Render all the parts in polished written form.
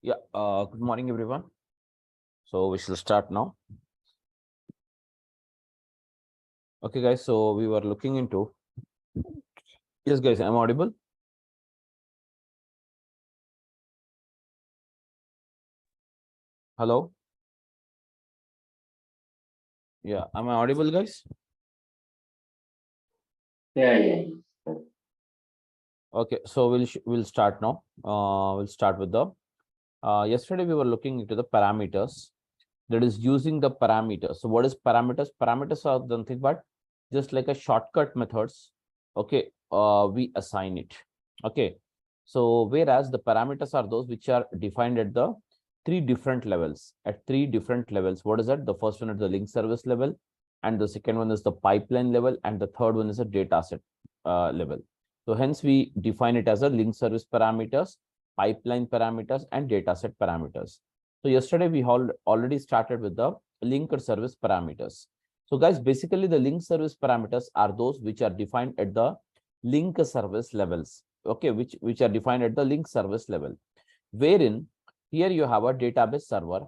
Yeah, good morning, everyone. So we shall start now. Okay, guys. So we were looking into. Yes, guys, I'm audible. Hello. Yeah, am I audible, guys? Yeah. Okay, so we'll start now. We'll start with the. Yesterday we were looking into the parameters. That is using the parameters. So what is parameters? Parameters are nothing but just like a shortcut methods. Okay, we assign it. Okay, so whereas the parameters are those which are defined at the three different levels. At three different levels. What is that? The first one is the link service level, and the second one is the pipeline level, and the third one is a data set level. So hence we define it as a link service parameters, pipeline parameters, and data set parameters. So yesterday we already started with the linked service parameters. So guys, basically the link service parameters are those which are defined at the link service levels. Okay, which are defined at the link service level, wherein here you have a database server.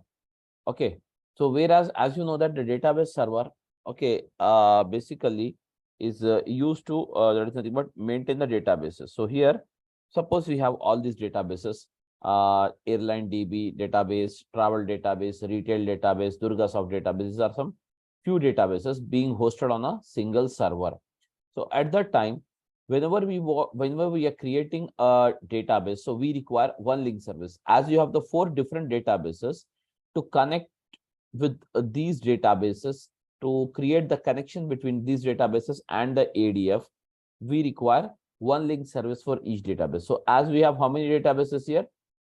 Okay, so whereas as you know that the database server, okay, basically is used to that is nothing but maintain the databases. So here, suppose we have all these databases, airline DB database, travel database, retail database, Durgasoft database. These are some few databases being hosted on a single server. So at that time, whenever we are creating a database, so we require one link service. As you have the four different databases, to connect with these databases, to create the connection between these databases and the ADF, we require one link service for each database. So as we have how many databases here?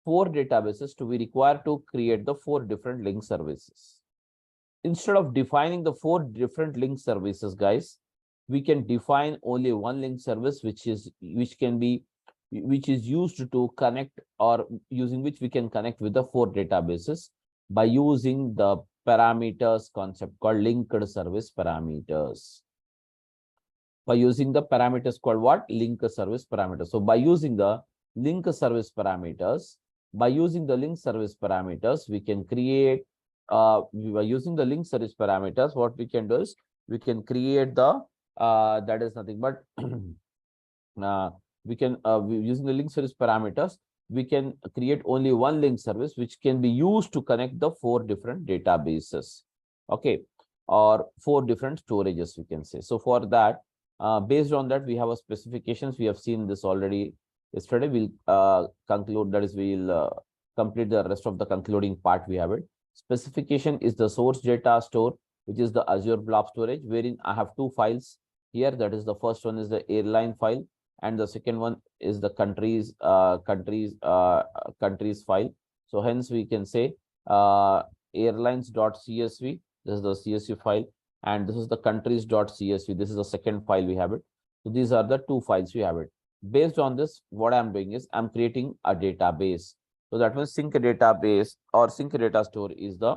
Four databases to be required to create the four different link services. Instead of defining the four different link services, guys, we can define only one link service, which is used to connect, or using which we can connect with the four databases by using the parameters concept called linked service parameters. By using the parameters called what? Linked service parameters. So by using the linked service parameters, we can create, by using the link service parameters, what we can do is we can create the, that is nothing but, using the link service parameters, we can create only one link service which can be used to connect the four different databases. Okay, or four different storages, we can say. So for that, based on that, we have a specifications. We have seen this already yesterday. We'll conclude, that is, we'll complete the rest of the concluding part. We have it. Specification is the source data store, which is the Azure blob storage, wherein I have two files here. That is, the first one is the airline file, and the second one is the countries file. So hence we can say airlines.csv. This is the CSV file, and this is the countries.csv. This is the second file we have it. So these are the two files we have it. Based on this, what I'm doing is I'm creating a database. So that means sync database or sync data store is the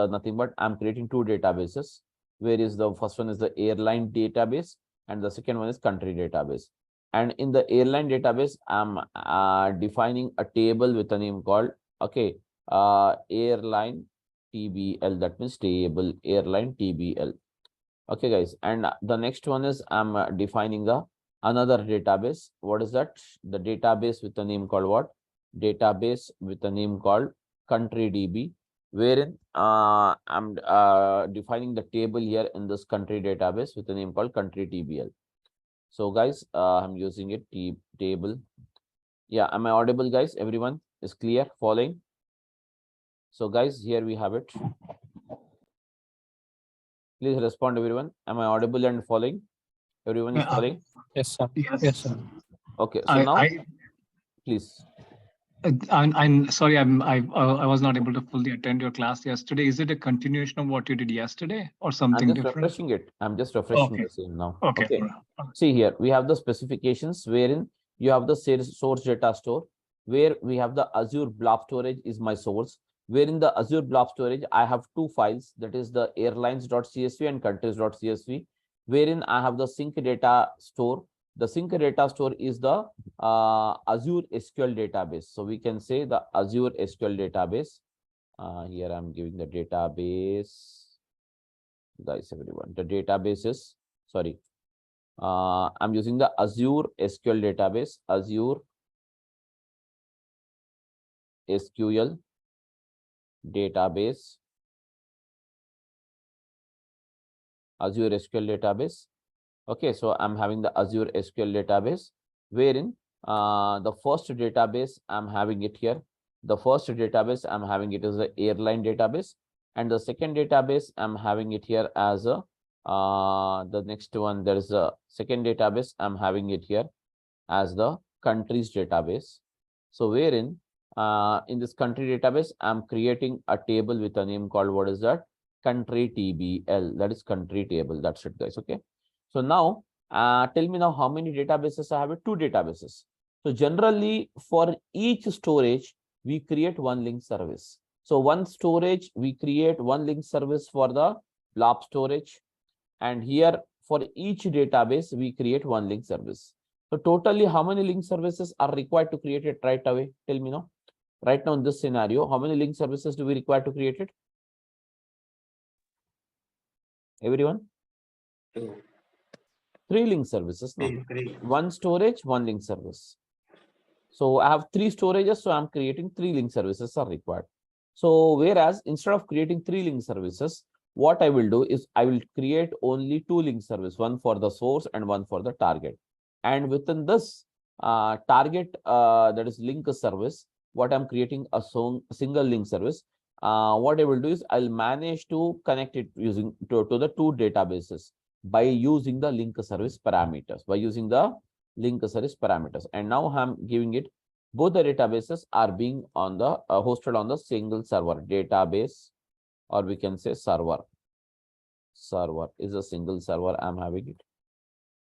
nothing but I'm creating two databases. Where is the first one is the airline database, and the second one is country database. And in the airline database, I'm defining a table with a name called, okay, airline TBL. That means table airline TBL. Okay, guys. And the next one is I'm defining the another database. What is that? The database with a name called what? Database with a name called country DB, wherein I'm defining the table here in this country database with a name called country TBL. So guys, I'm using it table. Yeah, am I audible, guys? Everyone is clear, following? So guys, here we have it. Please respond, everyone. Am I audible and following? Everyone is following? Yes, sir. Yes, sir. Okay, so now, please. I'm sorry, I was not able to fully attend your class yesterday. Is it a continuation of what you did yesterday or something different? Refreshing it. I'm just refreshing the same now. Okay. See here, we have the specifications wherein you have the source data store, where we have the Azure blob storage is my source. Wherein the Azure blob storage, I have two files, that is the airlines.csv and countries.csv, wherein I have the sync data store, The sync data store is the Azure SQL database. So we can say the Azure SQL database. Here I'm giving the database. Guys, everyone, the database is, sorry, I'm using the Azure SQL database, Azure SQL database, Azure SQL database. Okay, so I'm having the Azure SQL database, wherein the first database I'm having it here. The first database I'm having it is the airline database, and the second database I'm having it here as a the next one. There is a second database I'm having it here as the countries database. So wherein in this country database, I'm creating a table with a name called, what is that? Country TBL. That is country table. That's it, guys. Okay. So now tell me now how many databases I have? Two databases. So generally for each storage, we create one link service. So one storage, we create one link service for the blob storage. And here for each database, we create one link service. So totally how many link services are required to create it right away? Tell me now. Right now in this scenario, how many link services do we require to create it? Everyone? Three link services. No. One storage, one link service. So I have three storages, so I'm creating three link services are required. So whereas instead of creating three link services, what I will do is I will create only two link service, one for the source and one for the target. And within this target, that is link service, what I'm creating a single link service. What I will do is I'll manage to connect it using to the two databases by using the link service parameters, And now I'm giving it, both the databases are being on the hosted on the single server database, or we can say server is a single server. I'm having it.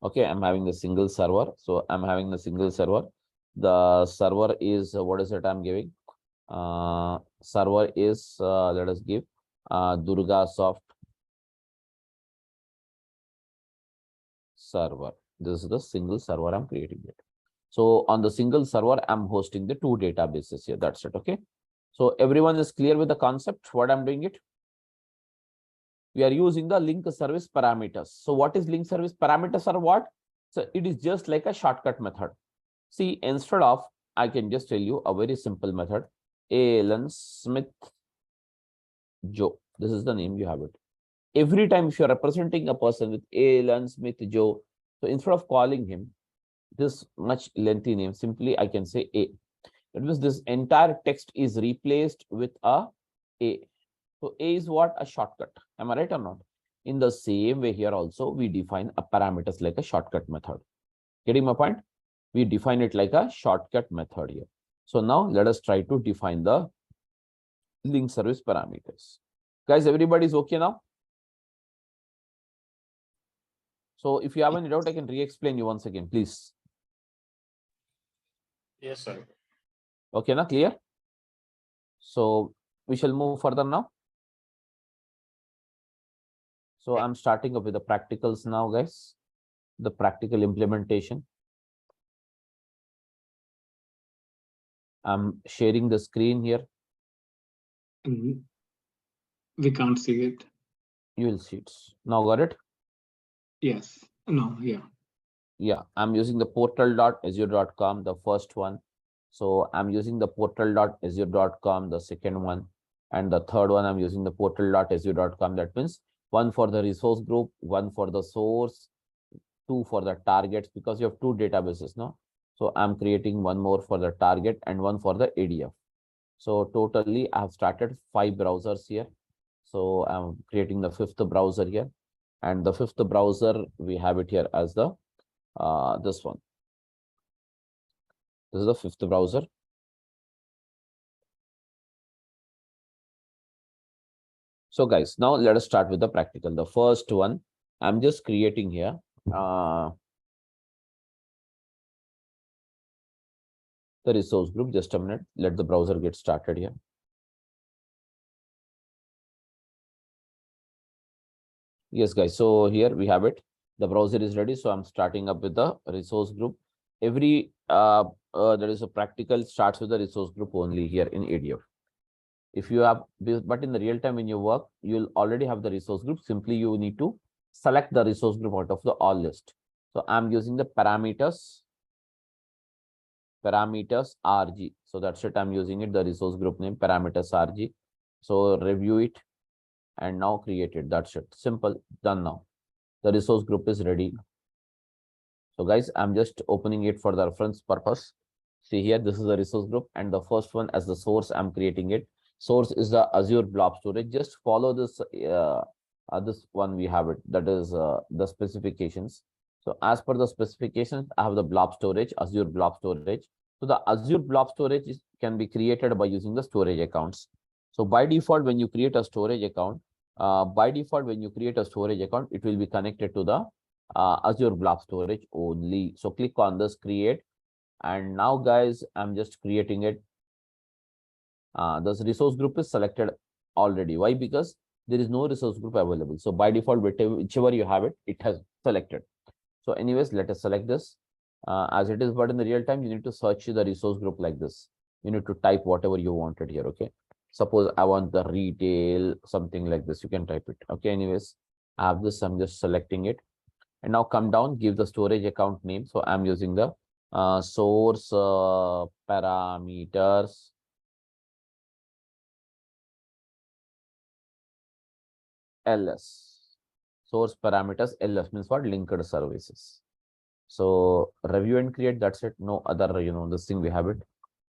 Okay, I'm having the single server. So I'm having the single server. The server is what is it I'm giving? Server is let us give Durgasoft server. This is the single server I'm creating it. So on the single server, I'm hosting the two databases here. That's it. Okay. So everyone is clear with the concept, what I'm doing it? We are using the link service parameters. So what is link service parameters are what? So it is just like a shortcut method. See, instead of, I can just tell you a very simple method. Alan Smith Joe. This is the name you have it. Every time if you're representing a person with Alan Smith Joe, so instead of calling him this much lengthy name, simply I can say A. That means this entire text is replaced with a A. So A is what? A shortcut. Am I right or not? In the same way here also, we define a parameters like a shortcut method. Getting my point? We define it like a shortcut method here. So now let us try to define the link service parameters. Guys, everybody's okay now? So if you have any doubt, I can re-explain you once again, please. Yes, sir. Okay, now clear? So we shall move further now. So I'm starting up with the practicals now, guys. The practical implementation. I'm sharing the screen here. We can't see it. You will see it. Now got it? Yes. No, yeah. Yeah, I'm using the portal.azure.com, the first one. So I'm using the portal.azure.com, the second one. And the third one, I'm using the portal.azure.com. That means one for the resource group, one for the source, two for the targets, because you have two databases, no? So I'm creating one more for the target and one for the ADF. So totally, I have started 5 browsers here. So I'm creating the 5th browser here. And the 5th browser, we have it here as the this one. This is the 5th browser. So guys, now let us start with the practical. The first one, I'm just creating here. The resource group. Just a minute. Let the browser get started here. Yes, guys. So here we have it. The browser is ready. So I'm starting up with the resource group. Every there is a practical starts with the resource group only here in ADF. If you have, but in the real time when you work, you'll already have the resource group. Simply you need to select the resource group out of the all list. So I'm using the parameters RG. So that's it. I'm using it, the resource group name parameters RG. So review it and now create it. That's it. Simple. Done now. The resource group is ready. So guys, I'm just opening it for the reference purpose. See here, this is the resource group and the first one as the source, I'm creating it. Source is the Azure blob storage. Just follow this one we have it. That is the specifications. So as per the specifications, I have the blob storage, Azure blob storage. So the Azure blob storage can be created by using the storage accounts. So by default, when you create a storage account, it will be connected to the Azure blob storage only. So click on this create, and now guys, I'm just creating it. This resource group is selected already. Why? Because there is no resource group available. So by default, whichever you have it, it has selected. So anyways, let us select this as it is, but in the real time, you need to search the resource group like this. You need to type whatever you wanted here. Okay. Suppose I want the retail, something like this. You can type it. Okay. Anyways, I have this. I'm just selecting it. And now come down, give the storage account name. So I'm using the source parameters ls. Source parameters ls means what? Linked services. So review and create. That's it. No other, this thing we have it.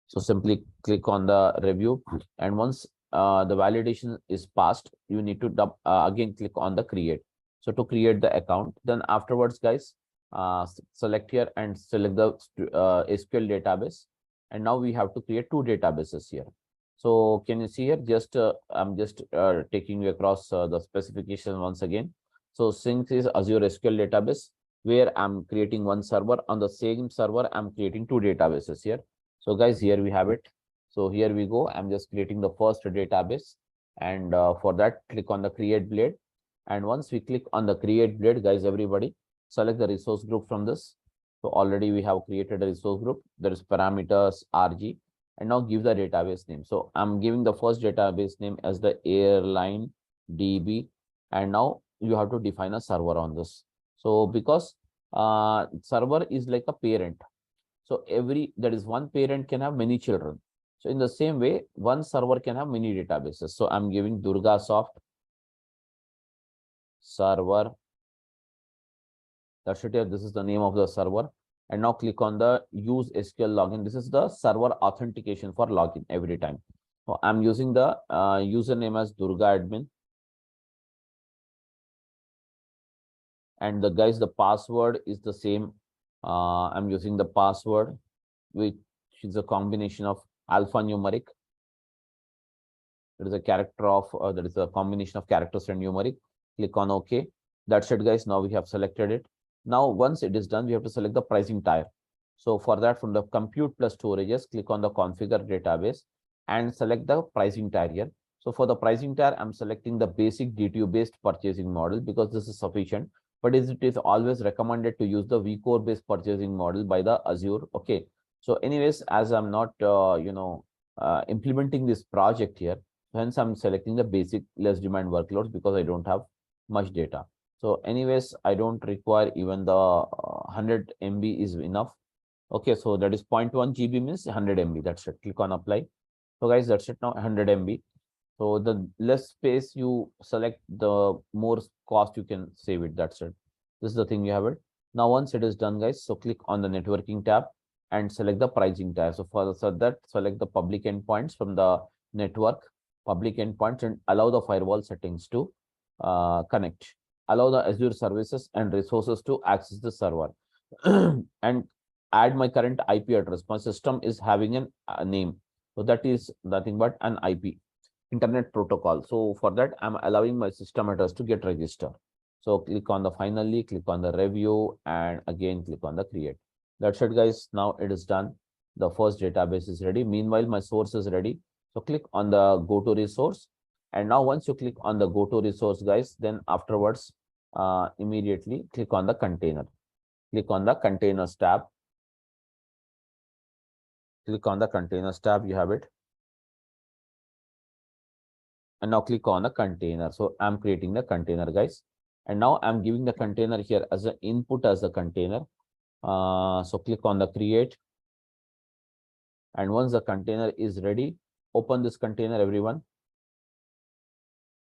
So simply click on the review, and once the validation is passed, you need to again click on the create. So to create the account, then afterwards, guys, select here and select the SQL database. And now we have to create two databases here. So can you see here? Just I'm just taking you across the specification once again. So Sync is Azure SQL database, where I'm creating one server. On the same server, I'm creating two databases here. So guys, here we have it. So here we go. I'm just creating the first database, and for that, click on the create blade. And once we click on the create blade, guys, everybody select the resource group from this. So already we have created a resource group. There is parameters RG, and now give the database name. So I'm giving the first database name as the airline DB, and now you have to define a server on this. So because server is like a parent. So that is one parent can have many children. So in the same way, one server can have many databases. So I'm giving Durga Soft server. That's it. This is the name of the server. And now click on the use SQL login. This is the server authentication for login every time. So I'm using the username as Durga admin. And the password is the same. I'm using the password, which is a combination of alphanumeric. There is a character of there is a combination of characters and numeric. Click on OK. That's it, guys. Now we have selected it. Now, once it is done, we have to select the pricing tier. So for that, from the compute plus storages, click on the configure database and select the pricing tier here. So for the pricing tier, I'm selecting the basic DTU based purchasing model because this is sufficient. But it is always recommended to use the vCore based purchasing model by the Azure. Okay. So anyways, as I'm not, implementing this project here, hence I'm selecting the basic less demand workloads because I don't have much data. So anyways, I don't require even the 100 MB is enough. Okay, so that is 0.1 GB means 100 MB. That's it. Click on apply. So guys, that's it now, 100 MB. So the less space you select, the more cost you can save it. That's it. This is the thing you have it. Now, once it is done, guys, so click on the networking tab and select the pricing tab. So for that, select the public endpoints from the network, public endpoints, and allow the firewall settings to connect. Allow the Azure services and resources to access the server and add my current IP address. My system is having a name. So that is nothing but an IP, internet protocol. So for that, I'm allowing my system address to get registered. So click on the finally, click on the review, and again, click on the create. That's it, guys. Now it is done. The first database is ready. Meanwhile, my source is ready. So click on the go to resource. And now once you click on the go to resource, guys, then afterwards, immediately click on the container. Click on the containers tab. Click on the containers tab. You have it. And now click on the container. So I'm creating the container, guys. And now I'm giving the container here as an input as the container. So click on the create. And once the container is ready, open this container, everyone,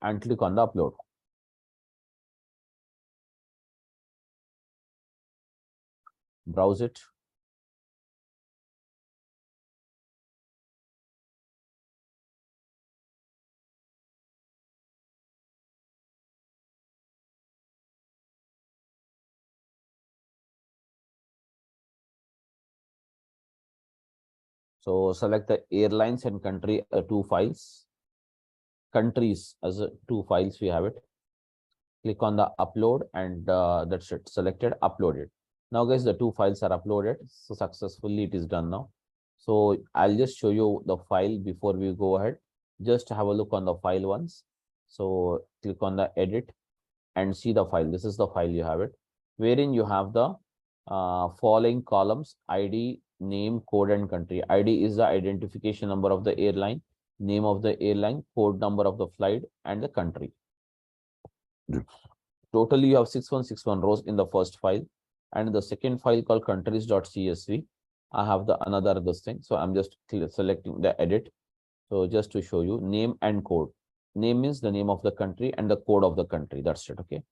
and click on the upload. Browse it. So select the airlines and country, two files. Countries as two files, we have it. Click on the upload, and that's it. Selected, uploaded. Now, guys, the two files are uploaded. So successfully it is done now. So I'll just show you the file before we go ahead. Just have a look on the file once. So click on the edit and see the file. This is the file, you have it, wherein you have the following columns: ID, name, code, and country. ID is the identification number of the airline, name of the airline, code number of the flight, and the country. Totally, you have 6161 rows in the first file, and the second file called countries.csv. I have the another this thing. So I'm just selecting the edit. So just to show you, name and code. Name means the name of the country, and the code of the country. That's it. Okay,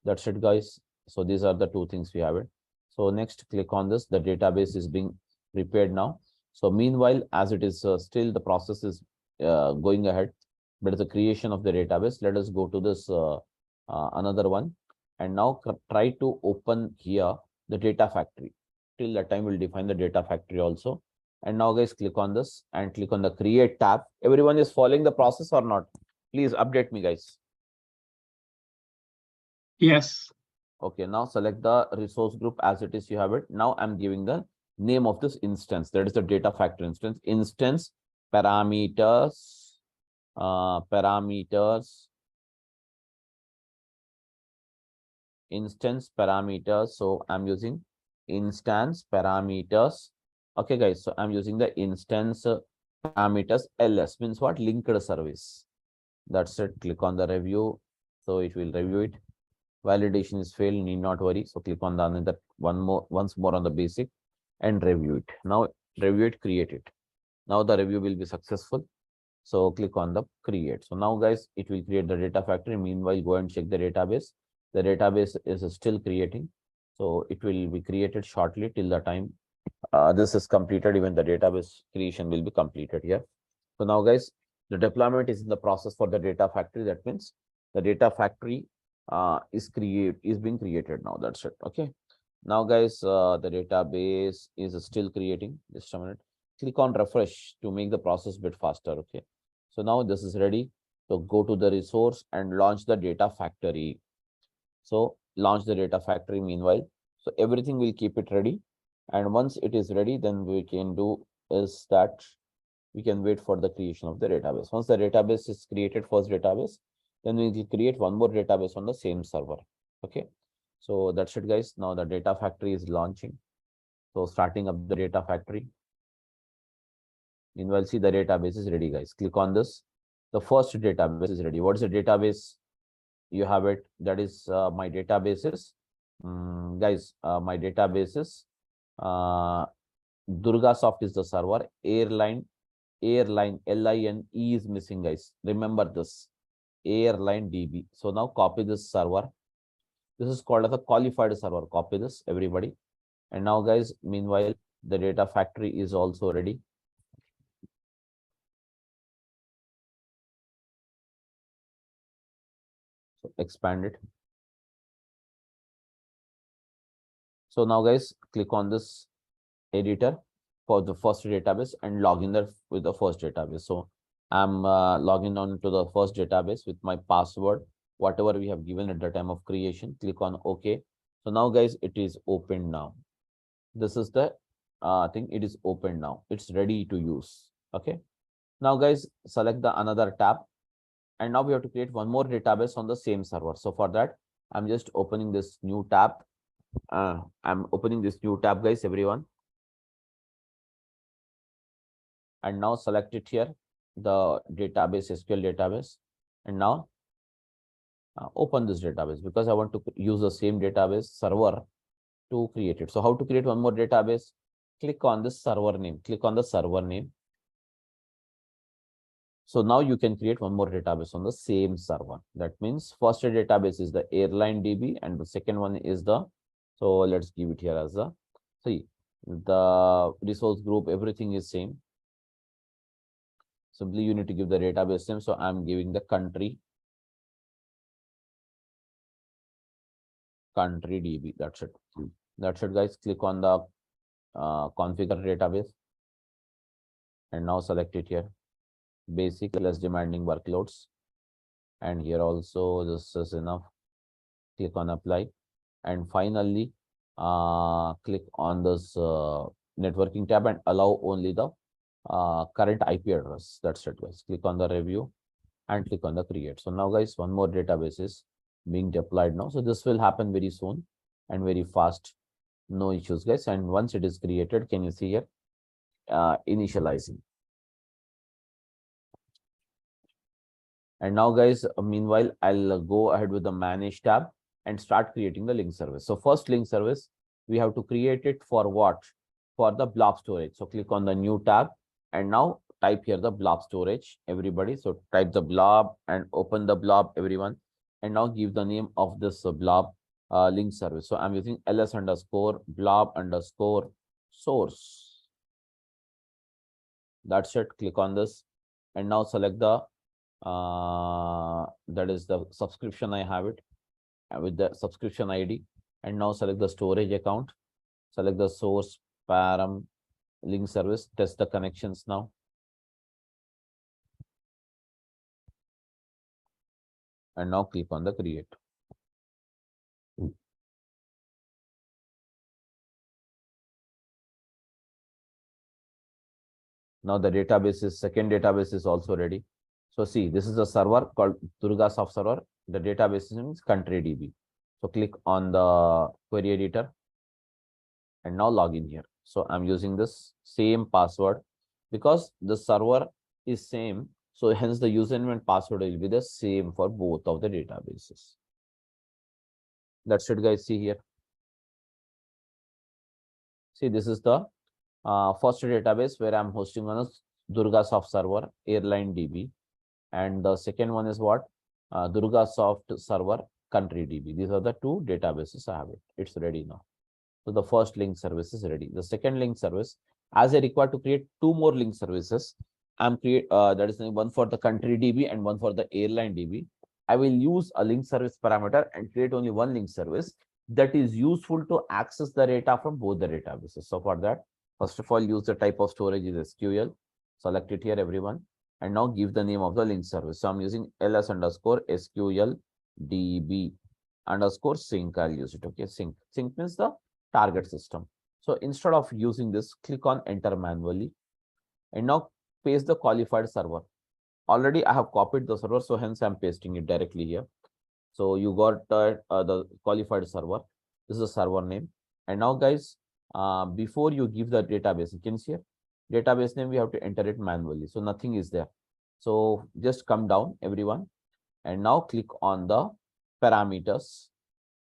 that's it, guys. So these are the two things we have it. So next, click on this. The database is being prepared now. So meanwhile, as it is still the process is going ahead, but the creation of the database, let us go to this another one, and now try to open here the data factory. Till that time, we'll define the data factory also. And now, guys, click on this and click on the create tab. Everyone is following the process or not? Please update me, guys. Yes. Okay, now select the resource group as it is, you have it. Now I'm giving the name of this instance. That is the data factory instance. Instance parameters, instance parameters. So I'm using instance parameters. Okay, guys. So I'm using the instance parameters ls, means what? Linked service. That's it. Click on the review. So it will review it. Validation is failed, need not worry. So click on the another once more on the basic and review it. Now review it, create it. Now the review will be successful. So click on the create. So now, guys, it will create the data factory. Meanwhile, go and check the database. The database is still creating. So it will be created shortly. Till the time this is completed, even the database creation will be completed here. So now, guys, the deployment is in the process for the data factory. That means the data factory is being created now. That's it. Okay. Now, guys, the database is still creating. Just a minute. Click on refresh to make the process a bit faster. Okay. So now this is ready. So go to the resource and launch the data factory. So launch the data factory meanwhile. So everything will keep it ready. And once it is ready, then we can do is that we can wait for the creation of the database. Once the database is created, first database, then we will create one more database on the same server. Okay. So that's it, guys. Now the data factory is launching. So starting up the data factory. Meanwhile, see the database is ready, guys. Click on this. The first database is ready. What is the database? You have it. That is my databases. Guys, my databases. DurgaSoft is the server. Airline, LINE is missing, guys. Remember this. Airline DB. So now copy this server. This is called as a qualified server. Copy this, everybody. And now, guys, meanwhile, the data factory is also ready. So expand it. So now, guys, click on this editor for the first database and log in there with the first database. So I'm logging on to the first database with my password, whatever we have given at the time of creation. Click on OK. So now, guys, it is open now. This is the thing. It is open now. It's ready to use. Okay. Now, guys, select the another tab. And now we have to create one more database on the same server. So for that, I'm just opening this new tab. I'm opening this new tab, guys, everyone. And now select it here, the database, SQL database. And now open this database because I want to use the same database server to create it. So how to create one more database? Click on this server name. Click on the server name. So now you can create one more database on the same server. That means first database is the airline DB and the second one is the, so let's give it here as a, see, the resource group, everything is same. Simply you need to give the database name. So I'm giving the country DB. That's it. That's it, guys. Click on the configure database and now select it here. Basic, less demanding workloads. And here also this is enough. Click on apply. And finally, click on this networking tab and allow only the current IP address. That's it, guys. Click on the review and click on the create. So now, guys, one more database is being deployed now. So this will happen very soon and very fast. No issues, guys. And once it is created, can you see here? Initializing. And now, guys, meanwhile, I'll go ahead with the manage tab and start creating the link service. So first link service, we have to create it for what? For the blob storage. So click on the new tab and now type here the blob storage, everybody. So type the blob and open the blob, everyone. And now give the name of this blob link service. So I'm using ls_blob_source. That's it. Click on this and now select the that is the subscription. I have it with the subscription ID. And now select the storage account, select the source param link service, test the connections now. And now click on the create. Now the database is, second database is also ready. So see, this is a server called Durgasoft server. The database is country DB. So click on the query editor and now log in here. So I'm using this same password because the server is same. So hence the username and password will be the same for both of the databases. That's it, guys. See here. See, this is the first database where I'm hosting on a Durgasoft server, airline DB. And the second one is what? Durgasoft server, country DB. These are the two databases I have it. It's ready now. So the first link service is ready. The second link service, as I require to create two more link services, I'm that is one for the country DB and one for the airline DB. I will use a link service parameter and create only one link service that is useful to access the data from both the databases. So for that, first of all, use the type of storage is SQL. Select it here, everyone. And now give the name of the link service. So I'm using ls_SQL DB _ sync. I'll use it. Okay, sync. Sync means the target system. So instead of using this, click on enter manually and now paste the qualified server. Already I have copied the server, so hence I'm pasting it directly here. So you got the qualified server. This is the server name. And now, guys, before you give the database, you can see here, database name, we have to enter it manually. So nothing is there. So just come down, everyone, and now click on the parameters.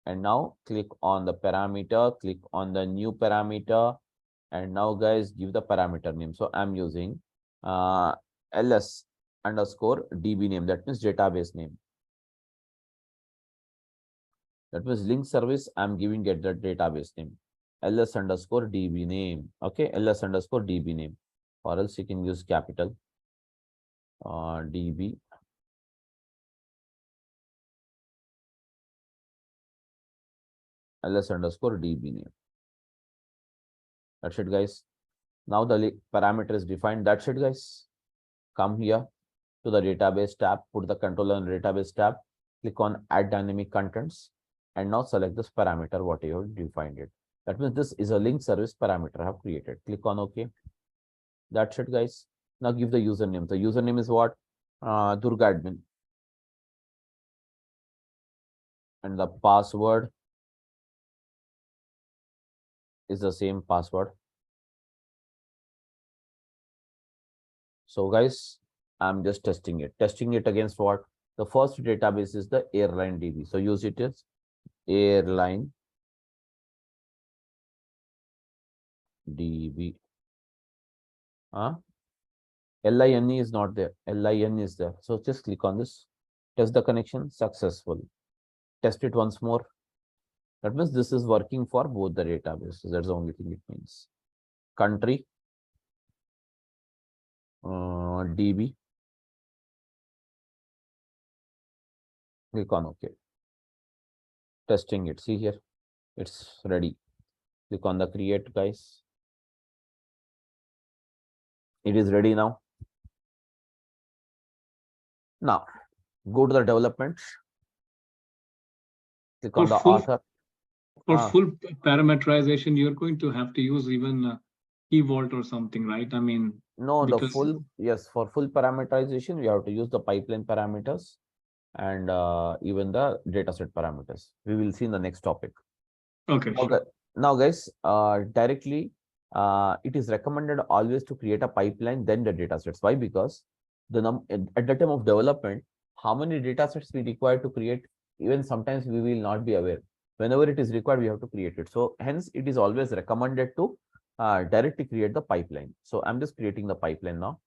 And now click on the parameter, click on the new parameter. And now, guys, give the parameter name. So I'm using ls_DB name. That means database name. That means link service, I'm giving it the database name. ls_DB name. Okay, ls_DB name. Or else you can use capital DB. ls_DB name. That's it, guys. Now the parameter is defined. That's it, guys. Come here to the database tab, put the controller on database tab, click on add dynamic contents, and now select this parameter, what you have defined it. That means this is a link service parameter I have created. Click on OK. That's it, guys. Now give the username. The username is what? Durga admin. and the password is the same password. So guys, I'm just testing it. Testing it against what? The first database is the airline DB. So use it as airline DB. LINE is not there. LIN is there. So just click on this. Test the connection, successful. Test it once more. That means this is working for both the databases. That's the only thing it means. Country, DB. Click on OK. Testing it. See here, it's ready. Click on the create, guys. It is ready now. Now, go to the development. Click on the author. For full parameterization, you're going to have to use even key vault or something, right? I mean, no, the because full, yes, for full parameterization, we have to use the pipeline parameters and even the dataset parameters. We will see in the next topic. okay, Now, sure. now guys, directly, it is recommended always to create a pipeline, then the datasets. Why? Because at the time of development, how many datasets we require to create, even sometimes we will not be aware. Whenever it is required, we have to create it. So hence, it is always recommended to directly create the pipeline. So I'm just creating the pipeline now,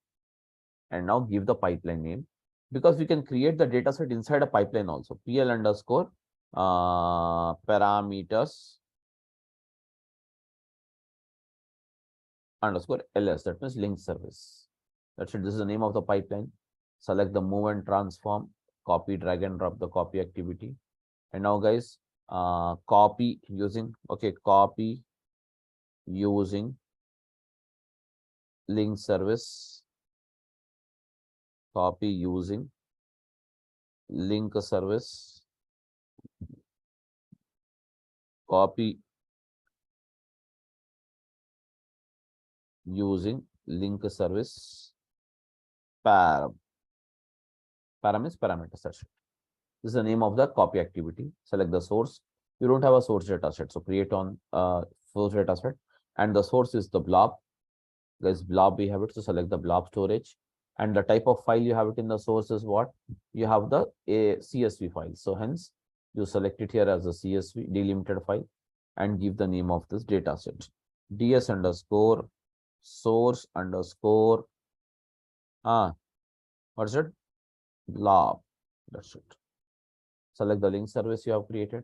and now give the pipeline name, because we can create the dataset inside a pipeline also. PL underscore parameters underscore ls, that means link service. That's it. This is the name of the pipeline. Select the move and transform, copy, drag and drop the copy activity. And now guys, copy using link service, copy using link service, copy using link service, param is parameters. That's it. This is the name of the copy activity. Select the source. You don't have a source data set, so create on source data set, and the source is the blob. Guys, blob we have it, so select the blob storage, and the type of file you have it in the source is what? You have the CSV file. So hence you select it here as a CSV delimited file and give the name of this data set. DS underscore source underscore what's it? Blob. That's it. Select the link service you have created.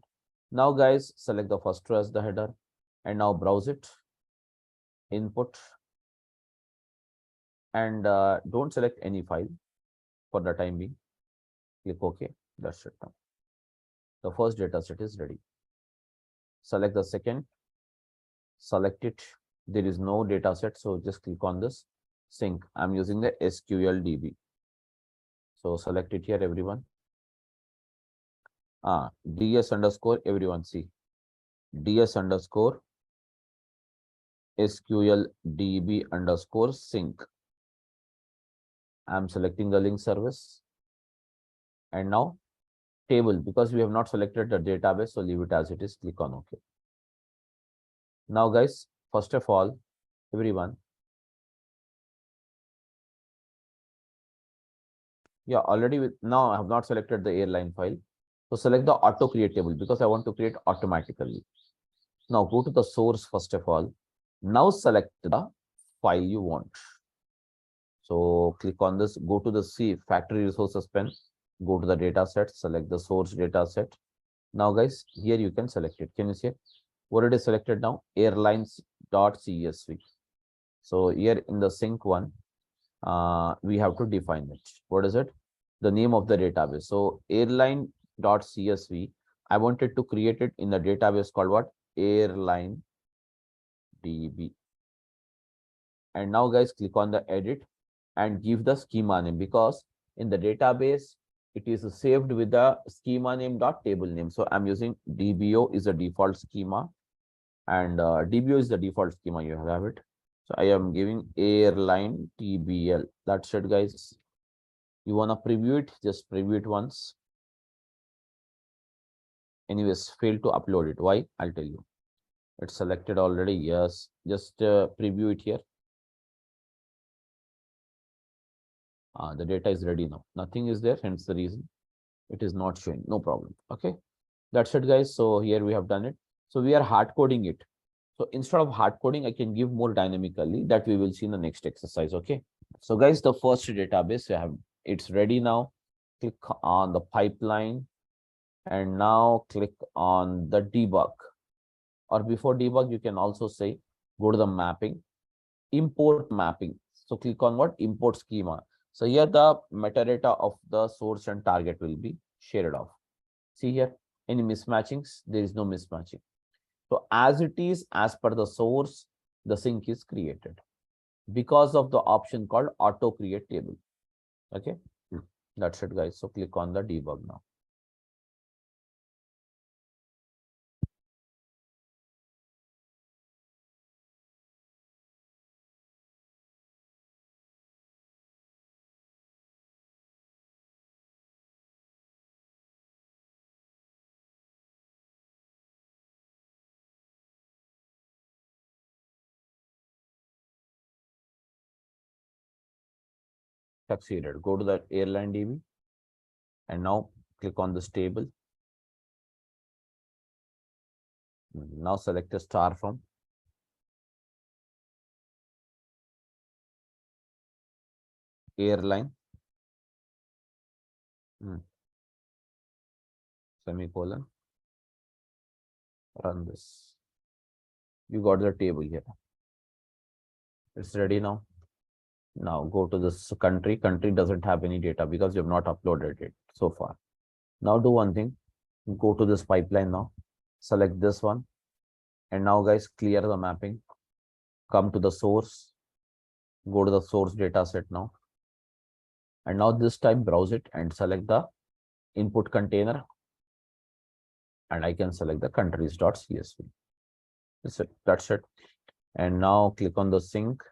Now guys, select the first row as the header, and now browse it, input, and don't select any file for the time being. Click OK. That's it now. The first data set is ready. Select the second, select it. There is no data set, so just click on this sync. I'm using the SQL DB. So select it here, everyone. DS underscore, everyone see. DS underscore SQL DB underscore sync. I'm selecting the link service. And now table, because we have not selected the database, so leave it as it is. Click on OK. Now guys, first of all, everyone, yeah, already now I have not selected the airline file. So select the auto create table, because I want to create automatically. Now go to the source first of all. Now select the file you want. So click on this, go to the C factory resources pen, go to the data set, select the source data set. Now guys, here you can select it. Can you see it? What it is selected now? Airlines.csv. So here in the sync one, we have to define it. What is it? The name of the database. So airline.csv, I wanted to create it in the database called what? Airline DB. And now guys, click on the edit and give the schema name, because in the database, it is saved with the schema name dot table name. So I'm using DBO is a default schema, and DBO is the default schema. You have it. So I am giving airline TBL. That's it, guys. You want to preview it? Just preview it once. anyways failed to upload it. Why? I'll tell you. It's selected already. Yes, just preview it here. The data is ready now. Nothing is there, hence the reason it is not showing. No problem. Okay, that's it, guys. So here we have done it. So we are hard coding it. So instead of hard coding, I can give more dynamically. That we will see in the next exercise. Okay. So guys, the first database we have, it's ready now. Click on the pipeline, and now click on the debug. Or before debug, you can also say go to the mapping, import mapping. So click on what? Import schema. So here the metadata of the source and target will be shared off. See here, any mismatchings? There is no mismatching. So as it is, as per the source, the sync is created because of the option called auto create table. Okay, that's it, guys. So click on the debug now. Succeeded. Go to the airline DB and now click on this table. Now select a star from airline, semicolon, run this. You got the table here. It's ready now. Now go to this country. Country doesn't have any data because you have not uploaded it so far. Now do one thing. Go to this pipeline now. Select this one. And now, guys, clear the mapping. Come to the source. Go to the source data set now. And now this time browse it and select the input container. And I can select the countries.csv. That's it. That's it. And now click on the sync.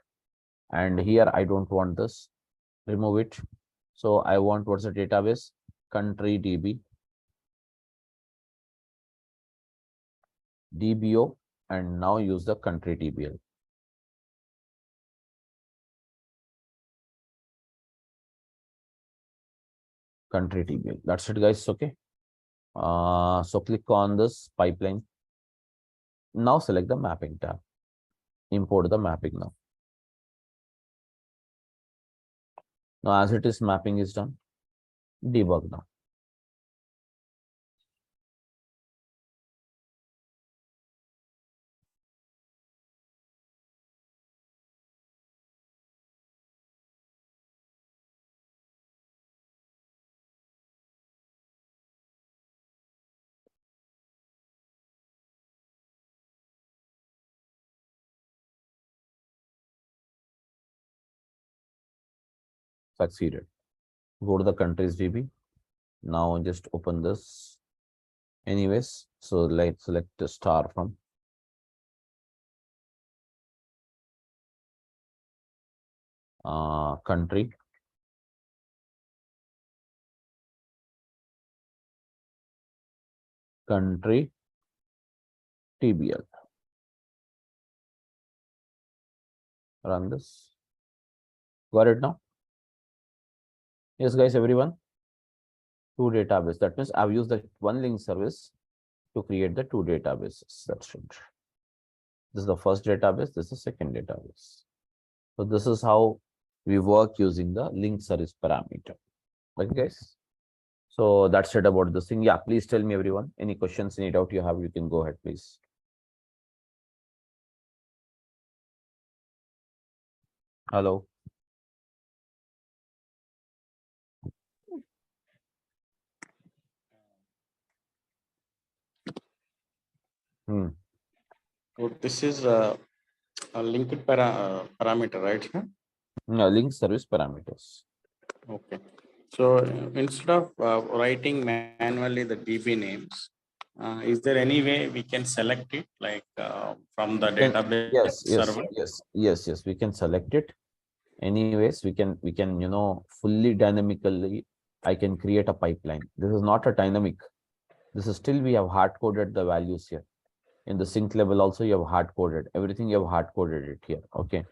And here I don't want this. Remove it. So I want what's the database? Country DB. DBO. And now use the country TBL. Country TBL. That's it, guys. Okay. So click on this pipeline. Now select the mapping tab. Import the mapping now. Now as it is, mapping is done. Debug now. Succeeded. Go to the countries DB. Now just open this. Anyways, so let's select the star from country. Country TBL. Run this. Got it now? Yes, guys, everyone. Two database. That means I've used the one link service to create the two databases. That's it. This is the first database. This is the second database. So this is how we work using the link service parameter. Okay, guys. So that's it about this thing. Yeah, please tell me, everyone. Any questions, any doubt you have, you can go ahead, please. Hello. So this is a linked parameter, right? Link service parameters. Okay. So instead of writing manually the DB names, is there any way we can select it like from the database Yes, server? yes. We can select it. Anyways, we can fully dynamically. I can create a pipeline. This is not a dynamic. This is still we have hard coded the values here. In the sync level also you have hard coded everything. You have hard coded it here. Okay.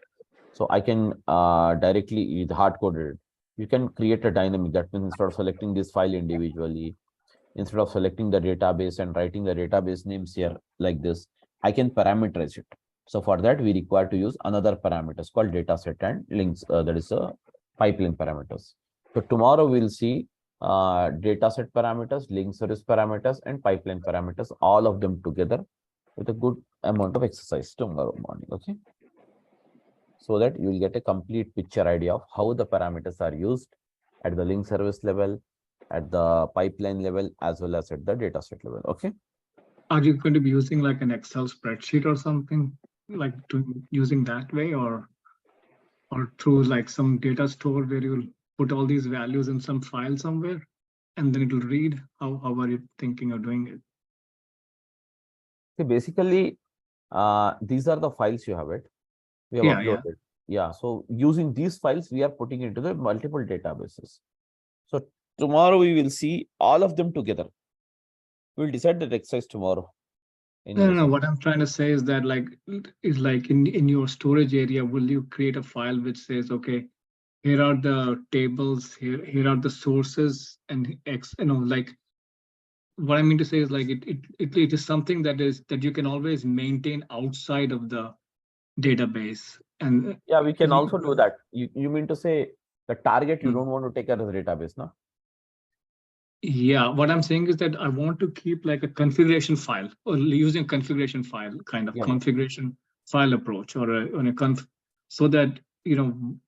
So I can directly hard coded it. You can create a dynamic. That means instead of selecting this file individually, instead of selecting the database and writing the database names here like this, I can parameterize it. So for that, we require to use another parameters called dataset and links. That is a pipeline parameters. So tomorrow we'll see dataset parameters, link service parameters, and pipeline parameters, all of them together with a good amount of exercise tomorrow morning. Okay. So that you will get a complete picture idea of how the parameters are used at the link service level, at the pipeline level, as well as at the dataset level. Okay. Are you going to be using like an Excel spreadsheet or something, like using that way, or through like some data store where you'll put all these values in some file somewhere and then it'll read? How are you thinking of doing it? See, basically, these are the files you have it. We have uploaded. Yeah. So using these files, we are putting into the multiple databases. So tomorrow we will see all of them together. We'll decide that exercise tomorrow. No. What I'm trying to say is that like in your storage area, will you create a file which says, okay, here are the tables, here are the sources, and like what I mean to say is like it is something that you can always maintain outside of the database. And yeah, we can also do that. You mean to say the target you don't want to take out of the database, no? Yeah, what I'm saying is that I want to keep like a configuration file, or using configuration file kind of configuration file approach, or on a so that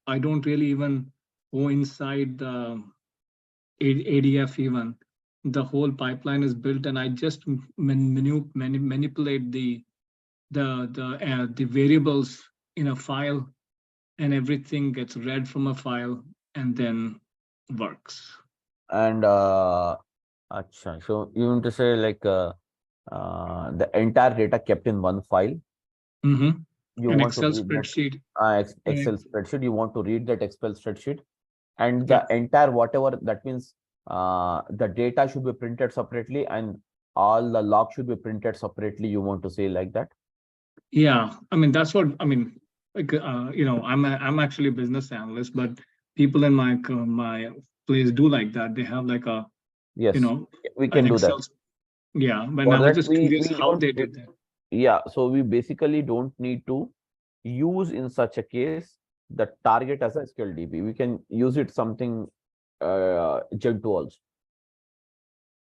I don't really even go inside the ADF even. The whole pipeline is built, and I just manipulate the variables in a file, and everything gets read from a file and then works. And so you want to say like the entire data kept in one file. Mm-hmm. You An want Excel to read spreadsheet. Excel spreadsheet. You want to read that Excel spreadsheet, and the entire whatever that means, the data should be printed separately, and all the log should be printed separately. You want to say like that? Yeah, I mean that's what I mean. Like I'm actually a business analyst, but people in my place do like that. They have like a we can an do Excel. that. Yeah, but For I was that, just curious how they did that. Yeah, so we basically don't need to use in such a case the target as a SQL DB. We can use it something Gen2 also.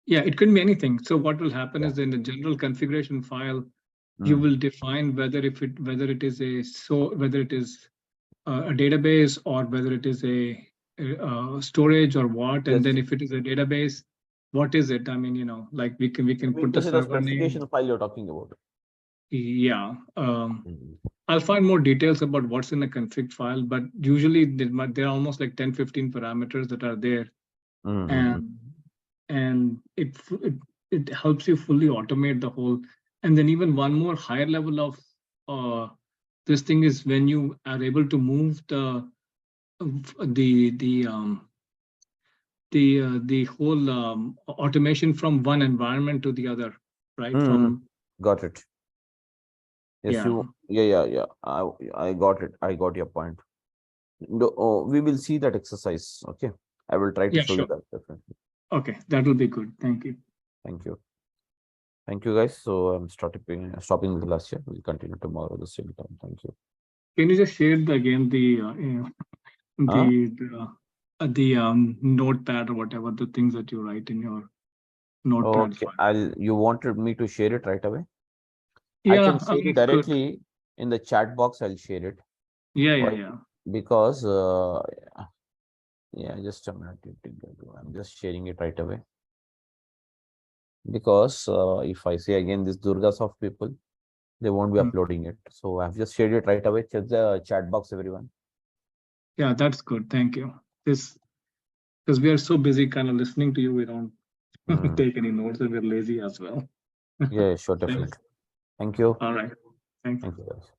Yeah, it could be anything. So what will happen is in the general configuration file, you will define whether it is a a database, or whether it is a storage or what. And then if it is a database, what is it? I mean, like we can put a server name. File you're talking about. Yeah. I'll find more details about what's in the config file, but usually there are almost like 10, 15 parameters that are there. And it helps you fully automate the whole. And then even one more higher level of this thing is when you are able to move the whole automation from one environment to the other, right? Got it. Yes, yeah. I got it. I got your point. No, we will see that exercise. Okay, I will try to show you that definitely. Okay, that will be good. Thank you. Thank you. Thank you, guys. So I'm stopping the class here. We'll continue tomorrow at the same time. Thank you. Can you just share again the notepad or whatever, the things that you write in your notepad file? You wanted me to share it right away? Yeah, I can share it directly in the chat box. I'll share it. Yeah. Because just a minute. I'm just sharing it right away. Because if I say again this Durgasoft people, they won't be uploading it. So I've just shared it right away. Check the chat box, everyone. Yeah, that's good. Thank you. Because we are so busy kind of listening to you, we don't take any notes, and we're lazy as well. Yeah, sure, definitely. Thank you. All right. Thank you. Thank you, guys.